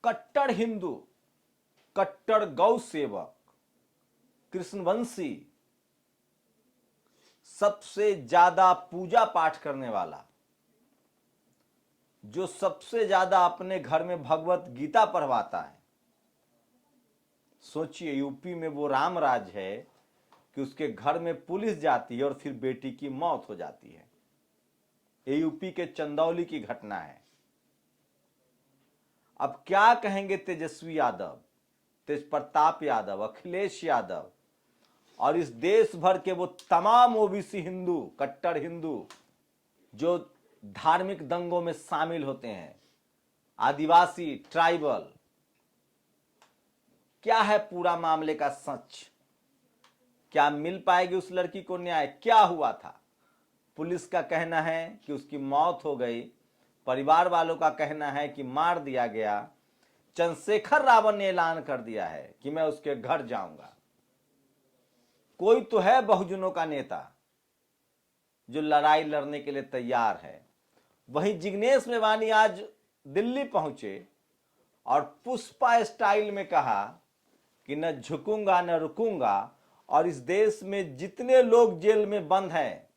कट्टर हिंदू, कट्टर गौ सेवक, कृष्णवंशी, सबसे ज्यादा पूजा पाठ करने वाला, जो सबसे ज्यादा अपने घर में भगवत गीता पढ़वाता है। सोचिए, यूपी में वो रामराज है कि उसके घर में पुलिस जाती है और फिर बेटी की मौत हो जाती है। ये यूपी के चंदौली की घटना है। अब क्या कहेंगे तेजस्वी यादव, तेज प्रताप यादव, अखिलेश यादव और इस देश भर के वो तमाम ओबीसी हिंदू, कट्टर हिंदू जो धार्मिक दंगों में शामिल होते हैं, आदिवासी, ट्राइबल। क्या है पूरा मामले का सच? क्या मिल पाएगी उस लड़की को न्याय? क्या हुआ था? पुलिस का कहना है कि उसकी मौत हो गई, परिवार वालों का कहना है कि मार दिया गया। चंद्रशेखर रावण ने ऐलान कर दिया है कि मैं उसके घर जाऊंगा। कोई तो है बहुजनों का नेता जो लड़ाई लड़ने के लिए तैयार है। वहीं जिग्नेश मेवानी आज दिल्ली पहुंचे और पुष्पा स्टाइल में कहा कि न झुकूंगा न रुकूंगा, और इस देश में जितने लोग जेल में बंद हैं,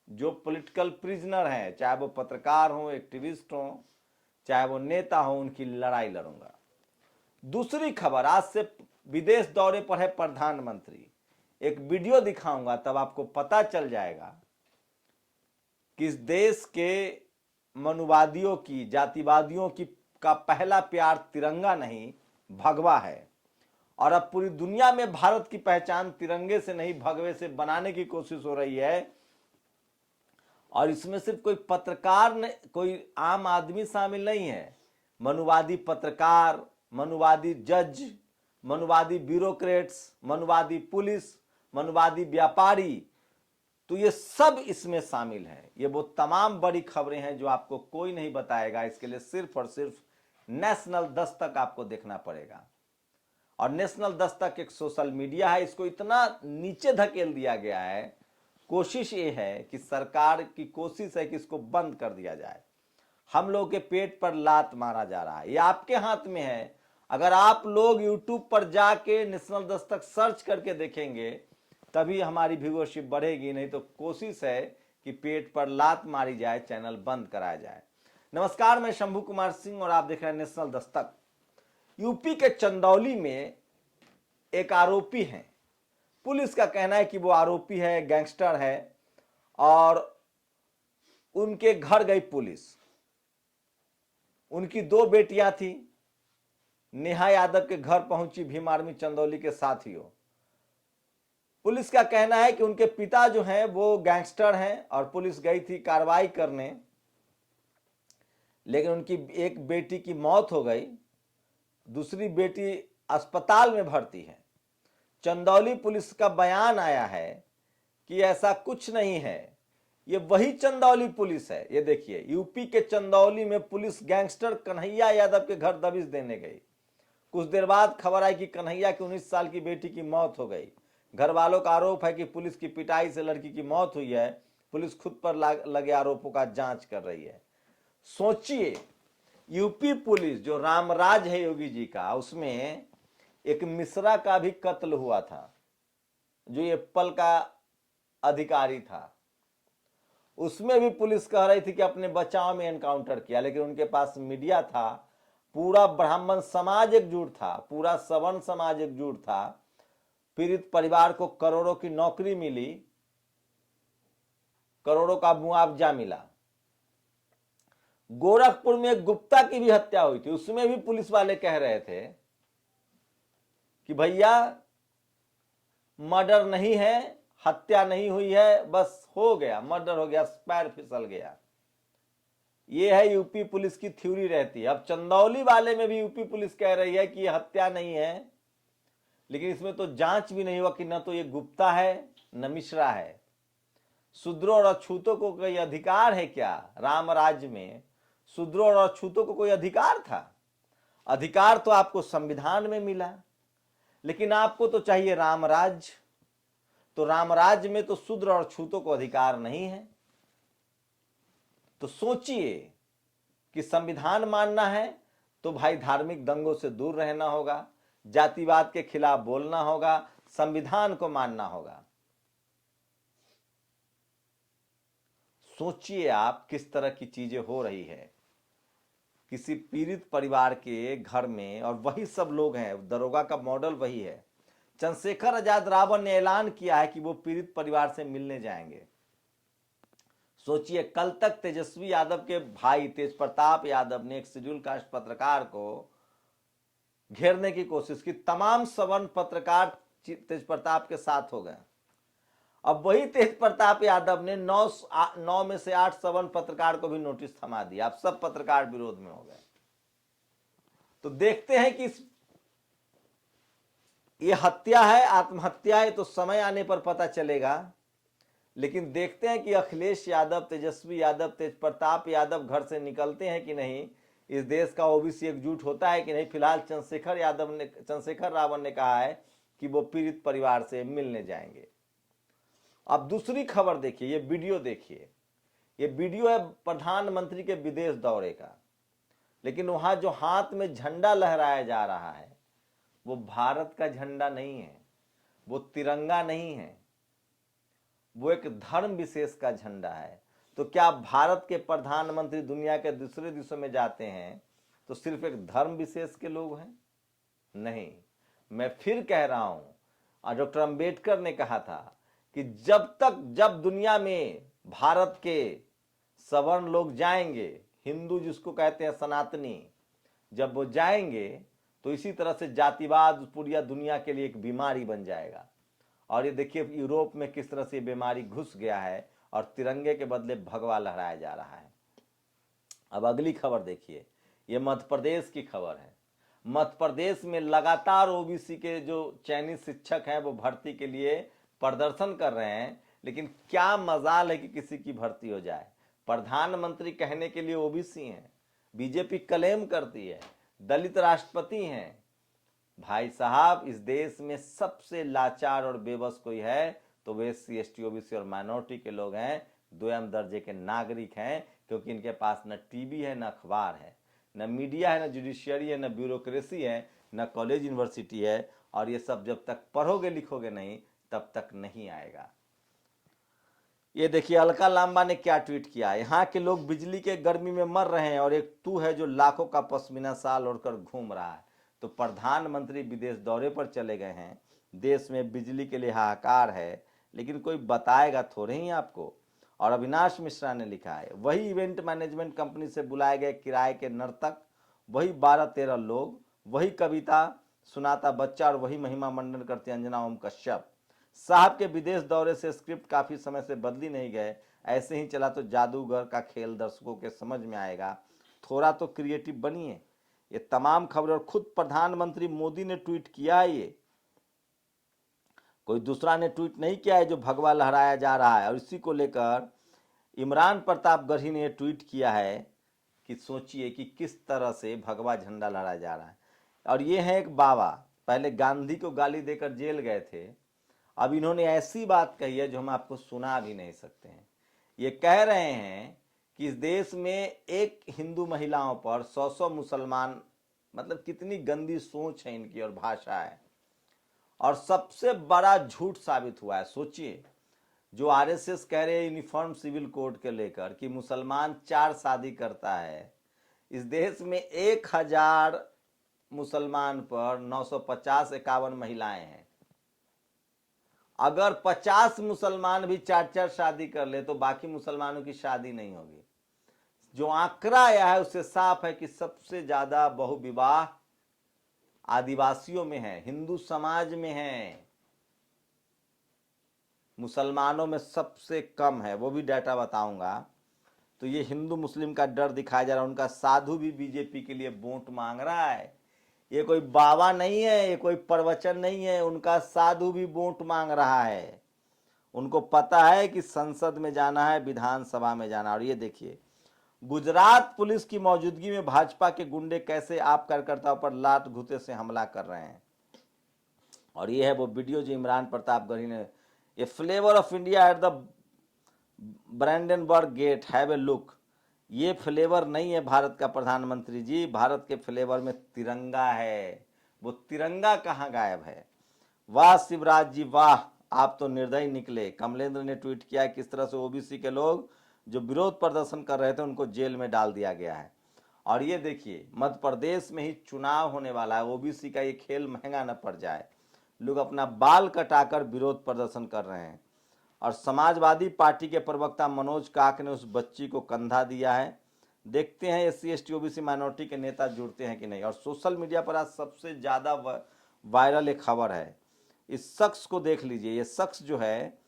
जो पॉलिटिकल प्रिजनर हैं, चाहे वो पत्रकार हों, एक्टिविस्ट हों, चाहे वो नेता हों, उनकी लड़ाई लड़ूंगा। दूसरी खबर, आज से विदेश दौरे पर है प्रधानमंत्री। एक वीडियो दिखाऊंगा, तब आपको पता चल जाएगा कि इस देश के मनुवादियों की, जातिवादियों की का पहला प्यार तिरंगा नहीं, भगवा है। और अब पूरी दुनिया में भारत की पहचान तिरंगे से नहीं, भगवे से बनाने की कोशिश हो रही है। और इसमें सिर्फ कोई पत्रकार ने, कोई आम आदमी शामिल नहीं है। मनुवादी पत्रकार, मनुवादी जज, मनुवादी ब्यूरोक्रेट्स, मनुवादी पुलिस, मनुवादी व्यापारी, तो ये सब इसमें शामिल हैं। ये वो तमाम बड़ी खबरें हैं जो आपको कोई नहीं बताएगा। इसके लिए सिर्फ और सिर्फ नेशनल दस्तक आपको देखना पड़ेगा। और नेशनल दस्तक एक सोशल मीडिया है, इसको इतना नीचे धकेल दिया गया है। कोशिश ये है कि सरकार की कोशिश है कि इसको बंद कर दिया जाए। हम लोग के पेट पर लात मारा जा रहा है, ये आपके हाथ में है। अगर आप लोग यूट्यूब पर जाके नेशनल दस्तक सर्च करके देखेंगे तभी हमारी व्यूअरशिप बढ़ेगी, नहीं तो कोशिश है कि पेट पर लात मारी जाए, चैनल बंद कराया जाए। नमस्कार, मैं शंभू कुमार सिंह और आप देख रहे हैं नेशनल दस्तक। यूपी के चंदौली में एक आरोपी हैं। पुलिस का कहना है कि वो आरोपी है, गैंगस्टर है, और उनके घर गई पुलिस। उनकी दो बेटियां थी। नेहा यादव के घर पहुंची भीम आर्मी चंदौली के साथियों। पुलिस का कहना है कि उनके पिता जो हैं वो गैंगस्टर हैं और पुलिस गई थी कार्रवाई करने, लेकिन उनकी एक बेटी की मौत हो गई, दूसरी बेटी अस्पताल में भर्ती है। चंदौली पुलिस का बयान आया है कि ऐसा कुछ नहीं है। ये वही चंदौली पुलिस है। ये देखिए, यूपी के चंदौली में पुलिस गैंगस्टर कन्हैया यादव के घर दबिश देने गई। कुछ देर बाद खबर आई कि कन्हैया की 19 साल की बेटी की मौत हो गई। घर वालों का आरोप है कि पुलिस की पिटाई से लड़की की मौत हुई है। पुलिस खुद पर लगे आरोपों का जांच कर रही है। सोचिए, यूपी पुलिस जो रामराज है योगी जी का, उसमें एक मिश्रा का भी कत्ल हुआ था, जो एप्पल का अधिकारी था। उसमें भी पुलिस कह रही थी कि अपने बचाव में एनकाउंटर किया, लेकिन उनके पास मीडिया था, पूरा ब्राह्मण समाज एकजुट था, पूरा सवर्ण समाज एकजुट था। पीड़ित परिवार को करोड़ों की नौकरी मिली, करोड़ों का मुआवजा मिला। गोरखपुर में एक गुप्ता की भी हत्या हुई थी, उसमें भी पुलिस वाले कह रहे थे कि भैया मर्डर नहीं है, हत्या नहीं हुई है, बस हो गया, मर्डर हो गया, पैर फिसल गया। ये है यूपी पुलिस की थ्योरी रहती है। अब चंदौली वाले में भी यूपी पुलिस कह रही है कि ये हत्या नहीं है, लेकिन इसमें तो जांच भी नहीं हुआ कि न तो ये गुप्ता है न मिश्रा है। शूद्रों और अछूतों को कोई अधिकार है क्या? राम राज्य में शूद्रों और अछूतों को कोई अधिकार था? अधिकार तो आपको संविधान में मिला, लेकिन आपको तो चाहिए रामराज्य। तो रामराज्य में तो शूद्र और अछूतों को अधिकार नहीं है। तो सोचिए कि संविधान मानना है तो भाई धार्मिक दंगों से दूर रहना होगा, जातिवाद के खिलाफ बोलना होगा, संविधान को मानना होगा। सोचिए आप किस तरह की चीजें हो रही है किसी पीड़ित परिवार के घर में, और वही सब लोग हैं, दरोगा का मॉडल वही है। चंद्रशेखर आजाद रावण ने ऐलान किया है कि वो पीड़ित परिवार से मिलने जाएंगे। सोचिए, कल तक तेजस्वी यादव के भाई तेज प्रताप यादव ने एक शेड्यूल कास्ट पत्रकार को घेरने की कोशिश की। तमाम सवर्ण पत्रकार तेज प्रताप के साथ हो गए। अब वही तेज प्रताप यादव ने 9 में से 8 सवर्ण पत्रकार को भी नोटिस थमा दिया। अब सब पत्रकार विरोध में हो गए। तो देखते हैं कि ये हत्या है, आत्महत्या है, तो समय आने पर पता चलेगा। लेकिन देखते हैं कि अखिलेश यादव, तेजस्वी यादव, तेज प्रताप यादव घर से निकलते हैं कि नहीं, इस देश का ओबीसी एकजुट होता है कि नहीं। फिलहाल चंद्रशेखर रावण ने कहा है कि वो पीड़ित परिवार से मिलने जाएंगे। अब दूसरी खबर देखिए, ये वीडियो देखिए। ये वीडियो है प्रधानमंत्री के विदेश दौरे का, लेकिन वहां जो हाथ में झंडा लहराया जा रहा है वो भारत का झंडा नहीं है, वो तिरंगा नहीं है, वो एक धर्म विशेष का झंडा है। तो क्या भारत के प्रधानमंत्री दुनिया के दूसरे देशों में जाते हैं तो सिर्फ एक धर्म विशेष के लोग हैं? नहीं, मैं फिर कह रहा हूं, डॉक्टर अंबेडकर ने कहा था कि जब दुनिया में भारत के सवर्ण लोग जाएंगे, हिंदू जिसको कहते हैं सनातनी, जब वो जाएंगे तो इसी तरह से जातिवाद पूरी दुनिया के लिए एक बीमारी बन जाएगा। और ये देखिए यूरोप में किस तरह से बीमारी घुस गया है और तिरंगे के बदले भगवा लहराया जा रहा है। अब अगली खबर देखिए, ये मध्य प्रदेश की खबर है। मध्य प्रदेश में लगातार ओबीसी के जो चयनित शिक्षक हैं वो भर्ती के लिए प्रदर्शन कर रहे हैं, लेकिन क्या मजाल है कि किसी की भर्ती हो जाए। प्रधानमंत्री कहने के लिए ओबीसी हैं, बीजेपी क्लेम करती है, दलित राष्ट्रपति हैं। भाई साहब, इस देश में सबसे लाचार और बेबस कोई है तो वे SC ST OBC और माइनॉरिटी के लोग हैं, दोयम दर्जे के नागरिक हैं, क्योंकि इनके पास न टीवी है, न अखबार है, न मीडिया है, न जुडिशियरी है, न ब्यूरोक्रेसी है, न कॉलेज यूनिवर्सिटी है। और ये सब जब तक पढ़ोगे लिखोगे नहीं तब तक नहीं आएगा। ये देखिए अलका लांबा ने क्या ट्वीट किया। यहाँ के लोग बिजली के गर्मी में मर रहे हैं और एक तू है जो लाखों का पश्मीना शाल ओढ़कर घूम रहा है। तो प्रधानमंत्री विदेश दौरे पर चले गए हैं, देश में बिजली के लिए हाहाकार है, लेकिन कोई बताएगा थोड़े ही आपको। और अविनाश मिश्रा ने लिखा है, वही इवेंट मैनेजमेंट कंपनी से बुलाए गए किराए के नर्तक, वही 12-13 लोग, वही कविता सुनाता बच्चा और वही महिमा मंडन करती अंजना ओम कश्यप। साहब के विदेश दौरे से स्क्रिप्ट काफी समय से बदली नहीं गए, ऐसे ही चला तो जादूगर का खेल दर्शकों के समझ में आएगा, थोड़ा तो क्रिएटिव बनिए। ये तमाम खबरें, और खुद प्रधानमंत्री मोदी ने ट्वीट किया है, ये कोई दूसरा ने ट्वीट नहीं किया है जो भगवा लहराया जा रहा है। और इसी को लेकर इमरान प्रतापगढ़ी ने ट्वीट किया है कि सोचिए कि किस तरह से भगवा झंडा लहराया जा रहा है। और ये है एक बाबा, पहले गांधी को गाली देकर जेल गए थे, अब इन्होंने ऐसी बात कही है जो हम आपको सुना भी नहीं सकते हैं। ये कह रहे हैं कि इस देश में एक हिंदू महिलाओं पर 100 मुसलमान, मतलब कितनी गंदी सोच है इनकी और भाषा है। और सबसे बड़ा झूठ साबित हुआ है। सोचिए, जो RSS कह रहे हैं यूनिफॉर्म सिविल कोड के लेकर कि मुसलमान 4 शादी करता है, इस देश में 1000 मुसलमान पर 950-51 महिलाएं हैं। अगर 50 मुसलमान भी 4-4 शादी कर ले तो बाकी मुसलमानों की शादी नहीं होगी। जो आंकड़ा आया है उससे साफ है कि सबसे ज्यादा बहुविवाह आदिवासियों में है, हिंदू समाज में है, मुसलमानों में सबसे कम है, वो भी डाटा बताऊंगा। तो ये हिंदू मुस्लिम का डर दिखाया जा रहा है। उनका साधु भी बीजेपी के लिए वोट मांग रहा है। ये कोई बाबा नहीं है, ये कोई प्रवचन नहीं है, उनका साधु भी वोट मांग रहा है। उनको पता है कि संसद में जाना है, विधानसभा में जाना। और ये देखिए गुजरात पुलिस की मौजूदगी में भाजपा के गुंडे कैसे आप कार्यकर्ताओं पर लात घुते से हमला कर रहे हैं। और ये है वो वीडियो जो इमरान प्रतापगढ़ी ने, ये flavour of India at the Brandenburg Gate, have a look. ये फ्लेवर नहीं है भारत का प्रधानमंत्री जी, भारत के फ्लेवर में तिरंगा है। वो तिरंगा कहाँ गायब है? वाह शिवराज जी वाह, आप तो निर्दयी निकले। कमलेंद्र ने ट्वीट किया किस तरह से ओबीसी के लोग जो विरोध प्रदर्शन कर रहे थे उनको जेल में डाल दिया गया है। और ये देखिए मध्य प्रदेश में ही चुनाव होने वाला है, ओबीसी का ये खेल महंगा न पड़ जाए। लोग अपना बाल कटाकर विरोध प्रदर्शन कर रहे हैं। और समाजवादी पार्टी के प्रवक्ता मनोज काक ने उस बच्ची को कंधा दिया है। देखते हैं एससी एसटी ओबीसी माइनॉरिटी के नेता जुड़ते हैं कि नहीं। और सोशल मीडिया पर आज सबसे ज़्यादा वायरल एक खबर है, इस शख्स को देख लीजिए। ये शख्स जो है,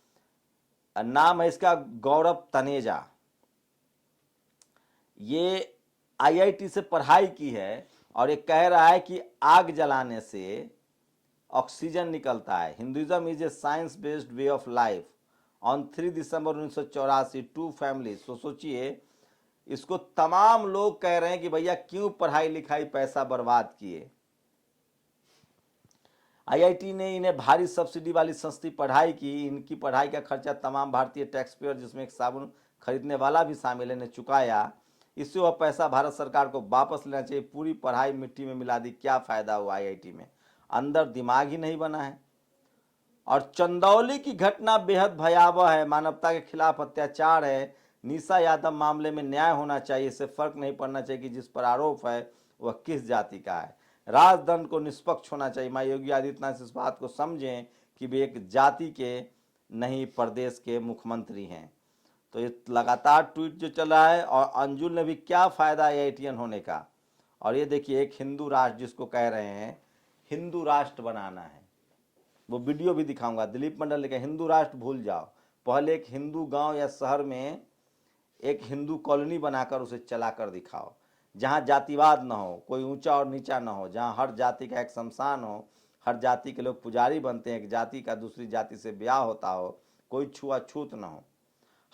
नाम है इसका गौरव तनेजा। ये आईआईटी से पढ़ाई की है और ये कह रहा है कि आग जलाने से ऑक्सीजन निकलता है। Hinduism is a science based way of life. On 3 December 1984 to family. सोचिए, इसको तमाम लोग कह रहे हैं कि भैया क्यों पढ़ाई लिखाई पैसा बर्बाद किए। आईआईटी ने इन्हें भारी सब्सिडी वाली सस्ती पढ़ाई की। इनकी पढ़ाई का खर्चा तमाम भारतीय टैक्स पेयर, जिसमें एक साबुन खरीदने वाला भी शामिल है, ने चुकाया। इससे वह पैसा भारत सरकार को वापस लेना चाहिए। पूरी पढ़ाई मिट्टी में मिला दी, क्या फायदा हुआ आईआईटी में? अंदर दिमाग ही नहीं बना है। और चंदौली की घटना बेहद भयावह है, मानवता के खिलाफ अत्याचार है। निशा यादव मामले में न्याय होना चाहिए। इससे फर्क नहीं पड़ना चाहिए कि जिस पर आरोप है वह किस जाति का है। राजदंड को निष्पक्ष होना चाहिए। मां योगी आदित्यनाथ इस बात को समझें कि वे एक जाति के नहीं प्रदेश के मुख्यमंत्री हैं। तो ये लगातार ट्वीट जो चल रहा है। और अंजुल ने भी क्या फायदा आईआईटीएन होने का। और ये देखिए एक हिंदू राष्ट्र जिसको कह रहे हैं हिंदू राष्ट्र बनाना है, वो वीडियो भी दिखाऊंगा। दिलीप मंडल ने कहा हिंदू राष्ट्र भूल जाओ, पहले एक हिंदू गांव या शहर में एक हिंदू कॉलोनी बनाकर उसे चलाकर दिखाओ, जहां जातिवाद न हो, कोई ऊंचा और नीचा न हो, जहां हर जाति का एक शमशान हो, हर जाति के लोग पुजारी बनते हैं, एक जाति का दूसरी जाति से ब्याह होता हो, कोई छुआछूत न हो,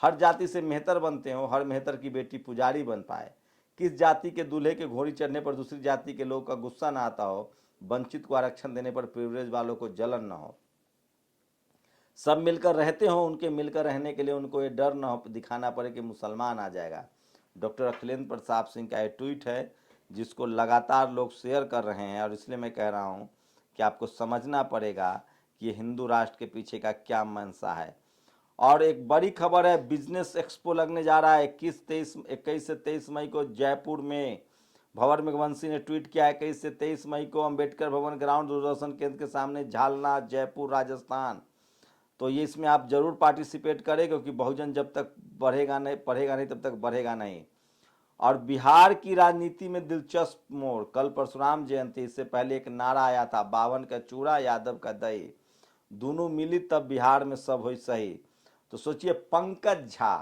हर जाति से मेहतर बनते हो, हर मेहतर की बेटी पुजारी बन पाए, किस जाति के दूल्हे के घोड़ी चढ़ने पर दूसरी जाति के लोग का गुस्सा ना आता हो, वंचित को आरक्षण देने पर प्रिविलेज वालों को जलन न हो, सब मिलकर रहते हो, उनके मिलकर रहने के लिए उनको ये डर न दिखाना पड़े कि मुसलमान आ जाएगा। डॉक्टर अखिलेंद्र प्रताप सिंह का ये ट्वीट है जिसको लगातार लोग शेयर कर रहे हैं। और इसलिए मैं कह रहा हूँ कि आपको समझना पड़ेगा कि ये हिंदू राष्ट्र के पीछे का क्या मंशा है। और एक बड़ी खबर है, बिजनेस एक्सपो लगने जा रहा है 21 से 23 मई को जयपुर में। भंवर मेघवंशी ने ट्वीट किया है 21 से 23 मई को अम्बेडकर भवन ग्राउंड दूरदर्शन केंद्र के सामने, झालना, जयपुर, राजस्थान। तो ये इसमें आप जरूर पार्टिसिपेट करें, क्योंकि बहुजन जब तक बढ़ेगा नहीं, पढ़ेगा नहीं, तब तक बढ़ेगा नहीं। और बिहार की राजनीति में दिलचस्प मोड़, कल परशुराम जयंती, इससे पहले एक नारा आया था 52 का चूड़ा यादव का दही, दोनों मिली तब बिहार में सब हुई सही। तो सोचिए पंकज झा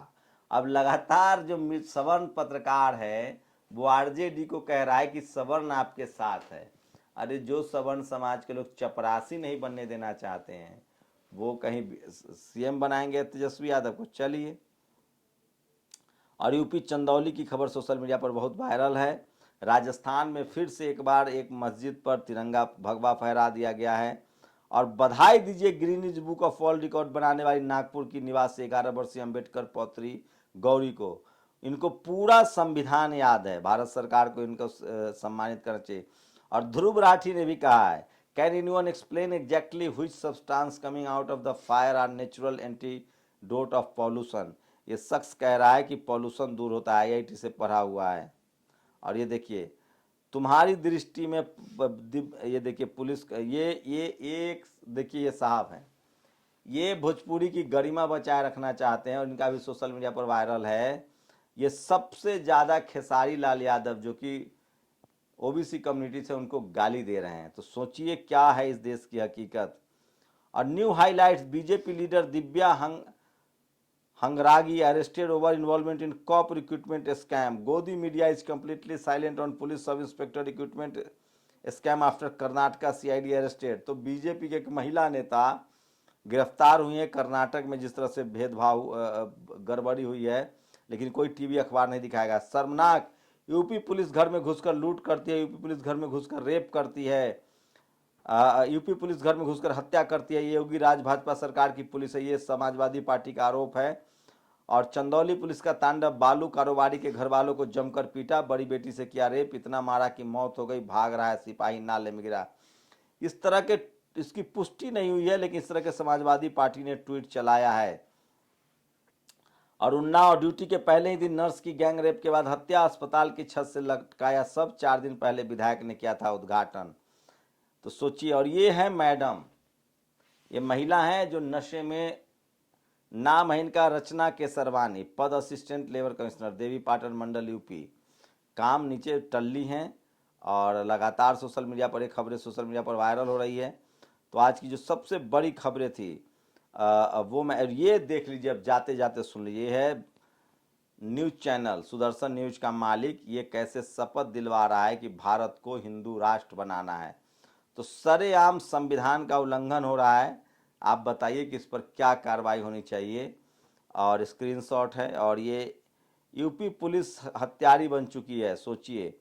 अब लगातार जो सवर्ण पत्रकार है वो आरजेडी को कह रहा है कि सवर्ण आपके साथ है। अरे जो सवर्ण समाज के लोग चपरासी नहीं बनने देना चाहते हैं वो कहीं सीएम बनाएंगे तेजस्वी यादव को, चलिए। और यूपी चंदौली की खबर सोशल मीडिया पर बहुत वायरल है। राजस्थान में फिर से एक बार एक मस्जिद पर तिरंगा भगवा फहरा दिया गया है। और बधाई दीजिए Guinness book of world record बनाने वाली नागपुर की निवासी 11 वर्षीय अम्बेडकर पौत्री गौरी को। इनको पूरा संविधान याद है, भारत सरकार को इनको सम्मानित करना चाहिए। और ध्रुव राठी ने भी कहा है, can anyone explain exactly which substance coming out of the fire are natural antidote of pollution. ये शख्स कह रहा है कि पॉल्यूशन दूर होता है, आईआईटी से पढ़ा हुआ है। और ये देखिए तुम्हारी दृष्टि में ये देखिए पुलिस, ये एक देखिए ये साहब हैं, ये भोजपुरी की गरिमा बचाए रखना चाहते हैं और इनका भी सोशल मीडिया पर वायरल है। ये सबसे ज़्यादा खेसारी लाल यादव जो कि ओबीसी कम्युनिटी से उनको गाली दे रहे हैं। तो सोचिए क्या है इस देश की हकीकत। और new highlights, BJP leader Divya Hangragi arrested over involvement in cop recruitment scam. Godi media is completely silent on police sub-inspector recruitment scam after Karnataka CID arrested. तो बीजेपी के एक महिला नेता गिरफ्तार हुई है कर्नाटक में, जिस तरह से भेदभाव गड़बड़ी हुई है, लेकिन कोई टीवी अखबार नहीं दिखाएगा। शर्मनाक, यूपी पुलिस घर में घुसकर लूट करती है, यूपी पुलिस घर में घुसकर रेप करती है, यूपी पुलिस घर में घुसकर हत्या करती है। ये योगी राज भाजपा सरकार की पुलिस है, ये समाजवादी पार्टी का आरोप है। और चंदौली पुलिस का तांडव, बालू कारोबारी के घर वालों को जमकर पीटा, बड़ी बेटी से किया रेप, इतना मारा कि मौत हो गई, भाग रहा है सिपाही नाले में गिरा। इस तरह के, इसकी पुष्टि नहीं हुई है, लेकिन इस तरह के समाजवादी पार्टी ने ट्वीट चलाया है। और उन्नाव ड्यूटी के पहले ही दिन नर्स की गैंग रेप के बाद हत्या, अस्पताल की छत से लटकाया सब, 4 दिन पहले विधायक ने किया था उद्घाटन। तो सोचिए, और ये है मैडम, ये महिला है जो नशे में, नाम है इनका रचना केसरवानी, पद assistant labour commissioner, Devi Patan मंडल यूपी। काम नीचे टल्ली हैं और लगातार सोशल मीडिया पर एक खबरें सोशल मीडिया पर वायरल हो रही है। तो आज की जो सबसे बड़ी खबरें थी वो मैं, ये देख लीजिए, अब जाते जाते सुन लीजिए। ये है न्यूज चैनल सुदर्शन न्यूज का मालिक, ये कैसे शपथ दिलवा रहा है कि भारत को हिंदू राष्ट्र बनाना है। तो सरेआम संविधान का उल्लंघन हो रहा है। आप बताइए कि इस पर क्या कार्रवाई होनी चाहिए। और स्क्रीनशॉट है, और ये यूपी पुलिस हत्यारी बन चुकी है, सोचिए।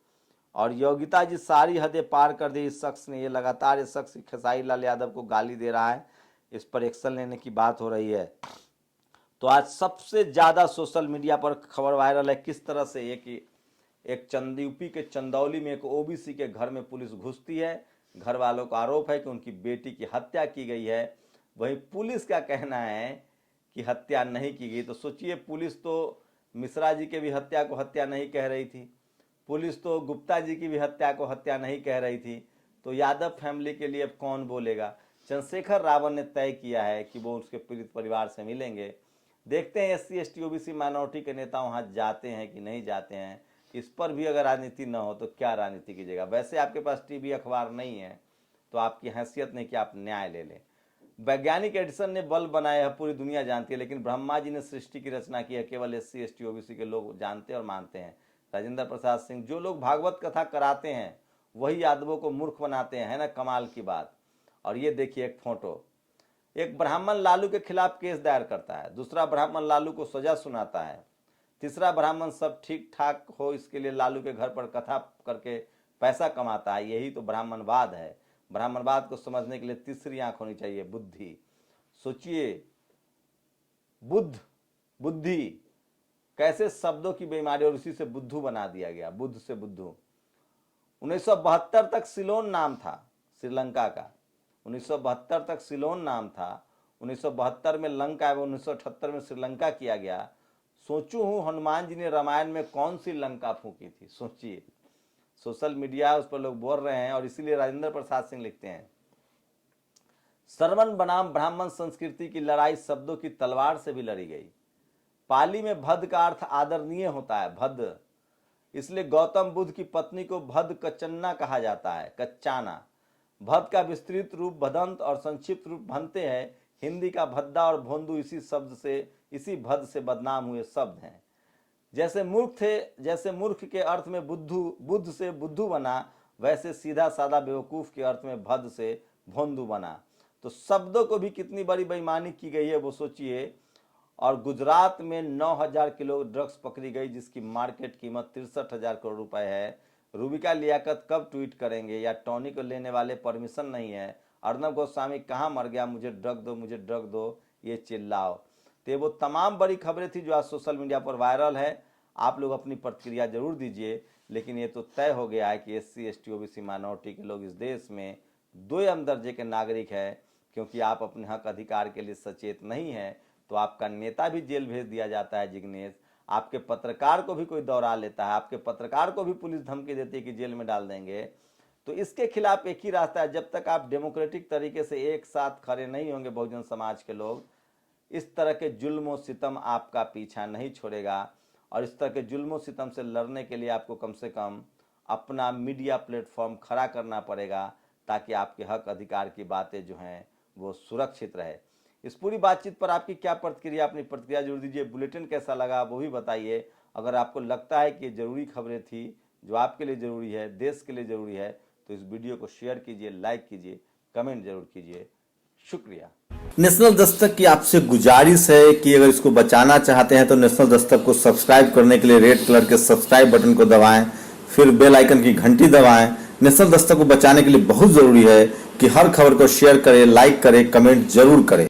और योगिता जी सारी हदें पार कर दी इस शख्स ने। ये लगातार इस शख्स खेसारी लाल यादव को गाली दे रहा है, इस पर एक्शन लेने की बात हो रही है। तो आज सबसे ज़्यादा सोशल मीडिया पर खबर वायरल है किस तरह से ये कि एक यूपी के चंदौली में एक ओबीसी के घर में पुलिस घुसती है। घर वालों का आरोप है कि उनकी बेटी की हत्या की गई है, वहीं पुलिस का कहना है कि हत्या नहीं की गई। तो सोचिए, पुलिस तो मिश्रा जी के भी हत्या को हत्या नहीं कह रही थी, पुलिस तो गुप्ता जी की भी हत्या को हत्या नहीं कह रही थी। तो यादव फैमिली के लिए अब कौन बोलेगा। चंद्रशेखर रावत ने तय किया है कि वो उसके पीड़ित परिवार से मिलेंगे। देखते हैं SC ST OBC माइनॉरिटी के नेता वहाँ जाते हैं कि नहीं जाते हैं। इस पर भी अगर राजनीति न हो तो क्या राजनीति कीजिएगा। वैसे आपके पास टीवी अखबार नहीं है तो आपकी हैसियत नहीं कि आप न्याय ले लें। वैज्ञानिक एडिसन ने बल्ब बनाया है, पूरी दुनिया जानती है, लेकिन ब्रह्मा जी ने सृष्टि की रचना की है, केवल SC ST OBC के लोग जानते और मानते हैं। राजेंद्र प्रसाद सिंह, जो लोग भागवत कथा कराते हैं वही यादवों को मूर्ख बनाते हैं, है ना कमाल की बात। और ये देखिए एक फोटो, एक ब्राह्मण लालू के खिलाफ केस दायर करता है, दूसरा ब्राह्मण लालू को सजा सुनाता है, तीसरा ब्राह्मण सब ठीक ठाक हो इसके लिए लालू के घर पर कथा करके पैसा कमाता है। यही तो ब्राह्मणवाद है। ब्राह्मणवाद को समझने के लिए तीसरी आंख होनी चाहिए, बुद्धि। सोचिए, बुद्धि कैसे शब्दों की बीमारी, और उसी से बुद्धू बना दिया गया, बुद्ध से बुद्धू। 1972 तक सिलोन नाम था श्रीलंका का, 1972 तक सिलोन नाम था, 1972 में लंका एवं 1978 में श्रीलंका किया गया। सोचूं हूँ हनुमान जी ने रामायण में कौन सी लंका फूकी थी। सोचिए, सोशल मीडिया उस पर लोग बोल रहे हैं। और इसीलिए राजेंद्र प्रसाद सिंह लिखते हैं, श्रवण बनाम ब्राह्मण संस्कृति की लड़ाई शब्दों की तलवार से भी लड़ी गई। पाली में भद का अर्थ आदरणीय होता है, भद, इसलिए गौतम बुद्ध की पत्नी को भद कच्चन्ना कहा जाता है, कच्चाना। भद का विस्तृत रूप भदंत और संक्षिप्त रूप भंते है। हिंदी का भद्दा और भोंदू इसी शब्द से, इसी भद से बदनाम हुए शब्द हैं। जैसे मूर्ख थे, जैसे मूर्ख के अर्थ में बुद्ध से बुद्धू बना, वैसे सीधा साधा बेवकूफ के अर्थ में भद से भोंदू बना। तो शब्दों को भी कितनी बड़ी बेईमानी की गई है वो सोचिए। और गुजरात में 9000 किलो ड्रग्स पकड़ी गई, जिसकी मार्केट कीमत 63,000 करोड़ रुपए है। रूबिका लियाकत कब ट्वीट करेंगे, या टॉनिक को लेने वाले परमिशन नहीं है। अर्नब गोस्वामी कहाँ मर गया, मुझे ड्रग दो, मुझे ड्रग दो, ये चिल्लाओ। तो वो तमाम बड़ी खबरें थी जो आज सोशल मीडिया पर वायरल है। आप लोग अपनी प्रतिक्रिया जरूर दीजिए, लेकिन ये तो तय हो गया है कि SC ST OBC माइनॉरिटी के लोग इस देश में 2 दर्जे के नागरिक हैं। क्योंकि आप अपने हक अधिकार के लिए सचेत नहीं हैं तो आपका नेता भी जेल भेज दिया जाता है। जिग्नेश, आपके पत्रकार को भी कोई दौड़ा लेता है, आपके पत्रकार को भी पुलिस धमकी देती है कि जेल में डाल देंगे। तो इसके खिलाफ एक ही रास्ता है, जब तक आप डेमोक्रेटिक तरीके से एक साथ खड़े नहीं होंगे बहुजन समाज के लोग, इस तरह के जुल्म और सितम आपका पीछा नहीं छोड़ेगा। और इस तरह के जुल्म और सितम से लड़ने के लिए आपको कम से कम अपना मीडिया प्लेटफॉर्म खड़ा करना पड़ेगा, ताकि आपके हक अधिकार की बातें जो हैं वो सुरक्षित रहे। इस पूरी बातचीत पर आपकी क्या प्रतिक्रिया, अपनी प्रतिक्रिया जरूर दीजिए। बुलेटिन कैसा लगा वो भी बताइए। अगर आपको लगता है कि ये जरूरी खबरें थी जो आपके लिए ज़रूरी है, देश के लिए ज़रूरी है, तो इस वीडियो को शेयर कीजिए, लाइक कीजिए, कमेंट जरूर कीजिए। शुक्रिया। नेशनल दस्तक की आपसे गुजारिश है कि अगर इसको बचाना चाहते हैं तो नेशनल दस्तक को सब्सक्राइब करने के लिए रेड कलर के सब्सक्राइब बटन को दबाएं, फिर बेल आइकन की घंटी दबाएं। नेशनल दस्तक को बचाने के लिए बहुत जरूरी है कि हर खबर को शेयर करें, लाइक करें, कमेंट जरूर करें।